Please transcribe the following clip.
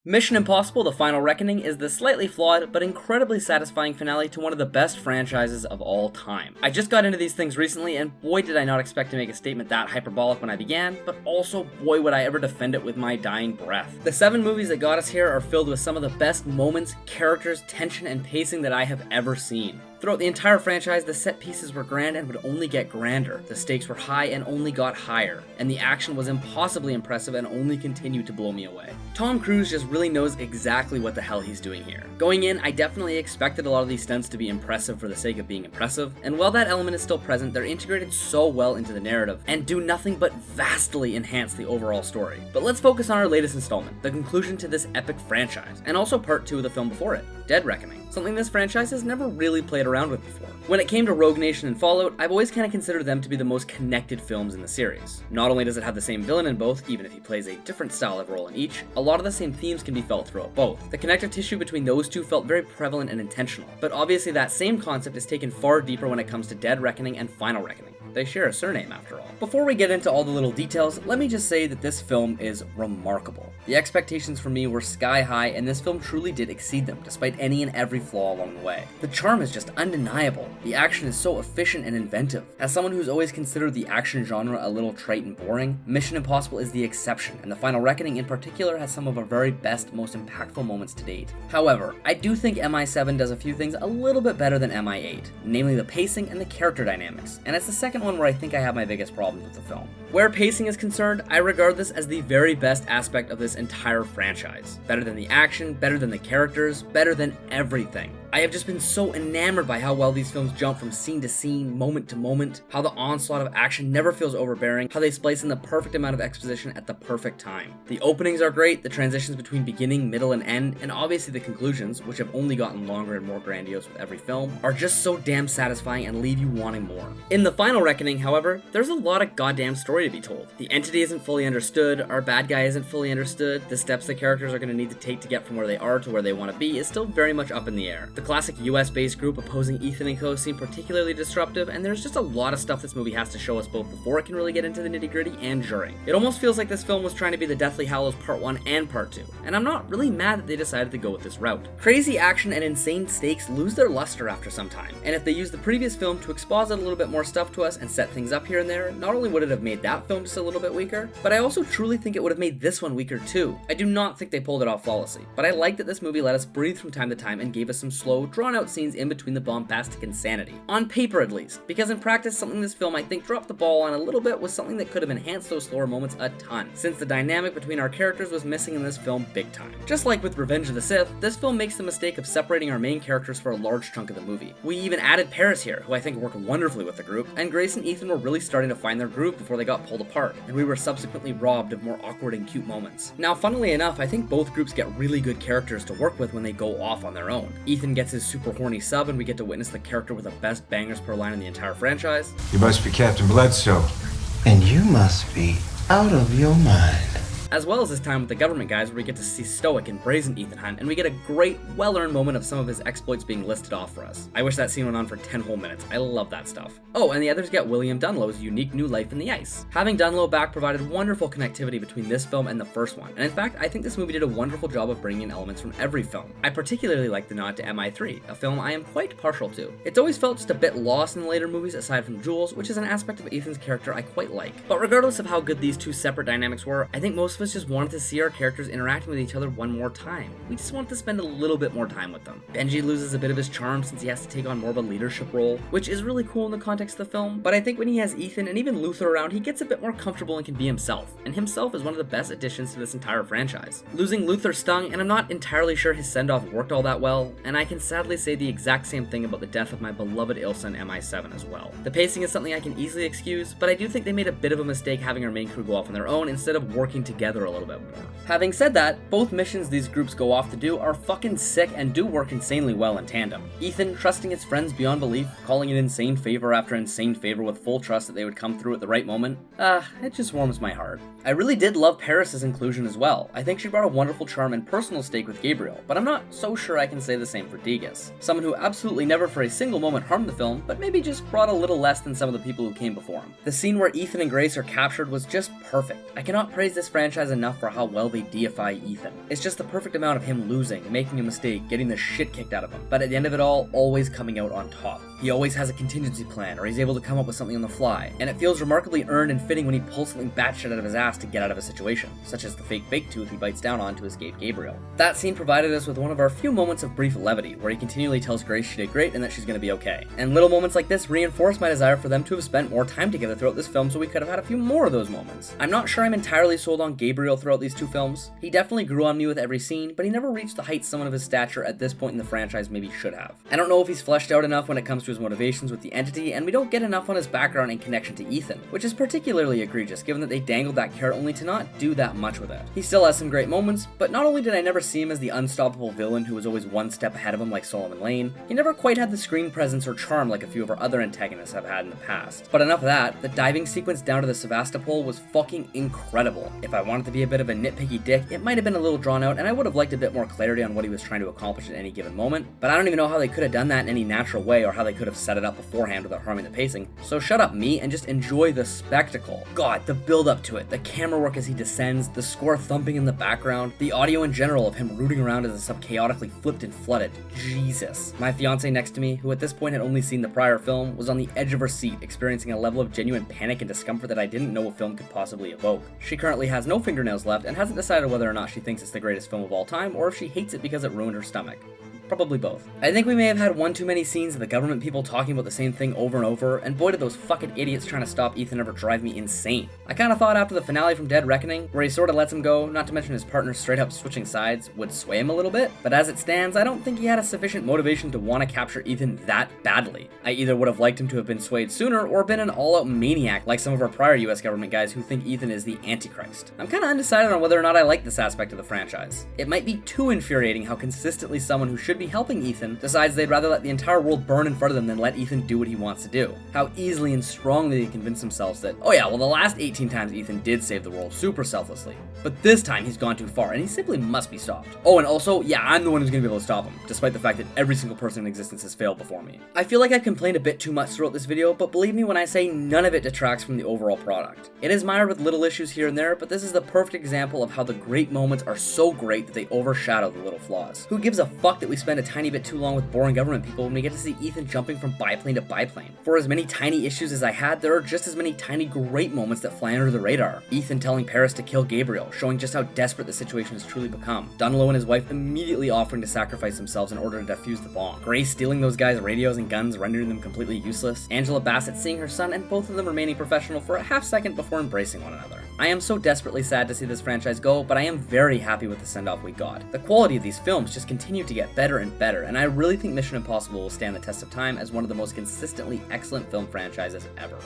Mission Impossible: The Final Reckoning is the slightly flawed but incredibly satisfying finale to one of the best franchises of all time. I just got into these things recently, and boy did I not expect to make a statement that hyperbolic when I began, but also boy would I ever defend it with my dying breath. The 7 movies that got us here are filled with some of the best moments, characters, tension, and pacing that I have ever seen. Throughout the entire franchise, the set pieces were grand and would only get grander. The stakes were high and only got higher, and the action was impossibly impressive and only continued to blow me away. Tom Cruise just really knows exactly what the hell he's doing here. Going in, I definitely expected a lot of these stunts to be impressive for the sake of being impressive, and while that element is still present, they're integrated so well into the narrative and do nothing but vastly enhance the overall story. But let's focus on our latest installment, the conclusion to this epic franchise, and also part 2 of the film before it, Dead Reckoning, something this franchise has never really played around with before. When it came to Rogue Nation and Fallout, I've always kind of considered them to be the most connected films in the series. Not only does it have the same villain in both, even if he plays a different style of role in each, a lot of the same themes can be felt throughout both. The connective tissue between those two felt very prevalent and intentional, but obviously that same concept is taken far deeper when it comes to Dead Reckoning and Final Reckoning. They share a surname after all. Before we get into all the little details, let me just say that this film is remarkable. The expectations for me were sky high, and this film truly did exceed them, despite any and every flaw along the way. The charm is just undeniable. The action is so efficient and inventive. As someone who's always considered the action genre a little trite and boring, Mission Impossible is the exception, and The Final Reckoning in particular has some of our very best, most impactful moments to date. However, I do think MI7 does a few things a little bit better than MI8, namely the pacing and the character dynamics, and it's the second one where I think I have my biggest problems with the film. Where pacing is concerned, I regard this as the very best aspect of this entire franchise. Better than the action, better than the characters, better than everything. I have just been so enamored by how well these films jump from scene to scene, moment to moment, how the onslaught of action never feels overbearing, how they splice in the perfect amount of exposition at the perfect time. The openings are great, the transitions between beginning, middle, and end, and obviously the conclusions, which have only gotten longer and more grandiose with every film, are just so damn satisfying and leave you wanting more. In The Final Reckoning, however, there's a lot of goddamn story to be told. The entity isn't fully understood, our bad guy isn't fully understood, the steps the characters are going to need to take to get from where they are to where they want to be is still very much up in the air. The classic US-based group opposing Ethan and co seem particularly disruptive, and there's just a lot of stuff this movie has to show us both before it can really get into the nitty-gritty and during. It almost feels like this film was trying to be the Deathly Hallows Part 1 and Part 2, and I'm not really mad that they decided to go with this route. Crazy action and insane stakes lose their luster after some time, and if they use the previous film to exposit a little bit more stuff to us and set things up here and there, not only would it have made that film just a little bit weaker, but I also truly think it would have made this one weaker too. I do not think they pulled it off flawlessly, but I like that this movie let us breathe from time to time and gave us some slow, drawn-out scenes in between the bombastic insanity. On paper at least, because in practice something this film I think dropped the ball on a little bit was something that could have enhanced those slower moments a ton, since the dynamic between our characters was missing in this film big time. Just like with Revenge of the Sith, this film makes the mistake of separating our main characters for a large chunk of the movie. We even added Paris here, who I think worked wonderfully with the group, and Grace and Ethan were really starting to find their groove before they got pulled apart, and we were subsequently robbed of more awkward and cute moments. Now, funnily enough, I think both groups get really good characters to work with when they go off on their own. Ethan gets his super horny sub, and we get to witness the character with the best bangers per line in the entire franchise. You must be Captain Bledsoe. And you must be out of your mind. As well as his time with the government guys where we get to see stoic and brazen Ethan Hunt, and we get a great, well-earned moment of some of his exploits being listed off for us. I wish that scene went on for 10 whole minutes. I love that stuff. Oh, and the others get William Dunlow's unique new life in the ice. Having Dunlow back provided wonderful connectivity between this film and the first one, and in fact, I think this movie did a wonderful job of bringing in elements from every film. I particularly like the nod to MI3, a film I am quite partial to. It's always felt just a bit lost in the later movies aside from Jules, which is an aspect of Ethan's character I quite like. But regardless of how good these two separate dynamics were, I think most of us just wanted to see our characters interacting with each other one more time. We just want to spend a little bit more time with them. Benji loses a bit of his charm since he has to take on more of a leadership role, which is really cool in the context of the film, but I think when he has Ethan and even Luther around, he gets a bit more comfortable and can be himself, and himself is one of the best additions to this entire franchise. Losing Luther stung, and I'm not entirely sure his send-off worked all that well, and I can sadly say the exact same thing about the death of my beloved Ilsa in MI7 as well. The pacing is something I can easily excuse, but I do think they made a bit of a mistake having our main crew go off on their own instead of working together a little bit more. Having said that, both missions these groups go off to do are fucking sick and do work insanely well in tandem. Ethan trusting his friends beyond belief, calling an insane favor after insane favor with full trust that they would come through at the right moment. It just warms my heart. I really did love Paris's inclusion as well. I think she brought a wonderful charm and personal stake with Gabriel, but I'm not so sure I can say the same for Degas. Someone who absolutely never for a single moment harmed the film, but maybe just brought a little less than some of the people who came before him. The scene where Ethan and Grace are captured was just perfect. I cannot praise this franchise enough for how well they deify Ethan. It's just the perfect amount of him losing, making a mistake, getting the shit kicked out of him, but at the end of it all, always coming out on top. He always has a contingency plan, or he's able to come up with something on the fly, and it feels remarkably earned and fitting when he pulls something batshit out of his ass to get out of a situation, such as the fake tooth he bites down on to escape Gabriel. That scene provided us with one of our few moments of brief levity, where he continually tells Grace she did great and that she's gonna be okay. And little moments like this reinforce my desire for them to have spent more time together throughout this film, so we could have had a few more of those moments. I'm not sure I'm entirely sold on Gabriel throughout these two films. He definitely grew on me with every scene, but he never reached the heights someone of his stature at this point in the franchise maybe should have. I don't know if he's fleshed out enough when it comes to his motivations with the entity, and we don't get enough on his background and connection to Ethan, which is particularly egregious given that they dangled that carrot only to not do that much with it. He still has some great moments, but not only did I never see him as the unstoppable villain who was always one step ahead of him like Solomon Lane, he never quite had the screen presence or charm like a few of our other antagonists have had in the past. But enough of that, the diving sequence down to the Sevastopol was fucking incredible. If I wanted to be a bit of a nitpicky dick, it might have been a little drawn out, and I would have liked a bit more clarity on what he was trying to accomplish at any given moment, but I don't even know how they could have done that in any natural way or how they could have set it up beforehand without harming the pacing, so shut up me and just enjoy the spectacle. God, the build up to it, the camera work as he descends, the score thumping in the background, the audio in general of him rooting around as the sub chaotically flipped and flooded. Jesus. My fiance next to me, who at this point had only seen the prior film, was on the edge of her seat, experiencing a level of genuine panic and discomfort that I didn't know a film could possibly evoke. She currently has no fingernails left and hasn't decided whether or not she thinks it's the greatest film of all time or if she hates it because it ruined her stomach. Probably both. I think we may have had one too many scenes of the government people talking about the same thing over and over, and boy did those fucking idiots trying to stop Ethan ever drive me insane. I kinda thought after the finale from Dead Reckoning, where he sorta lets him go, not to mention his partner straight up switching sides, would sway him a little bit, but as it stands, I don't think he had a sufficient motivation to want to capture Ethan that badly. I either would have liked him to have been swayed sooner, or been an all-out maniac like some of our prior US government guys who think Ethan is the Antichrist. I'm kinda undecided on whether or not I like this aspect of the franchise. It might be too infuriating how consistently someone who should be helping Ethan decides they'd rather let the entire world burn in front of them than let Ethan do what he wants to do. How easily and strongly they convince themselves that, oh yeah, well the last 18 times Ethan did save the world super selflessly, but this time he's gone too far and he simply must be stopped. Oh, and also, yeah, I'm the one who's gonna be able to stop him, despite the fact that every single person in existence has failed before me. I feel like I've complained a bit too much throughout this video, but believe me when I say none of it detracts from the overall product. It is mired with little issues here and there, but this is the perfect example of how the great moments are so great that they overshadow the little flaws. Who gives a fuck that we spend a tiny bit too long with boring government people when we get to see Ethan jumping from biplane to biplane? For as many tiny issues as I had, there are just as many tiny great moments that fly under the radar. Ethan telling Paris to kill Gabriel, showing just how desperate the situation has truly become. Dunlow and his wife immediately offering to sacrifice themselves in order to defuse the bomb. Grace stealing those guys' radios and guns, rendering them completely useless. Angela Bassett seeing her son and both of them remaining professional for a half second before embracing one another. I am so desperately sad to see this franchise go, but I am very happy with the send-off we got. The quality of these films just continue to get better and better, and I really think Mission Impossible will stand the test of time as one of the most consistently excellent film franchises ever.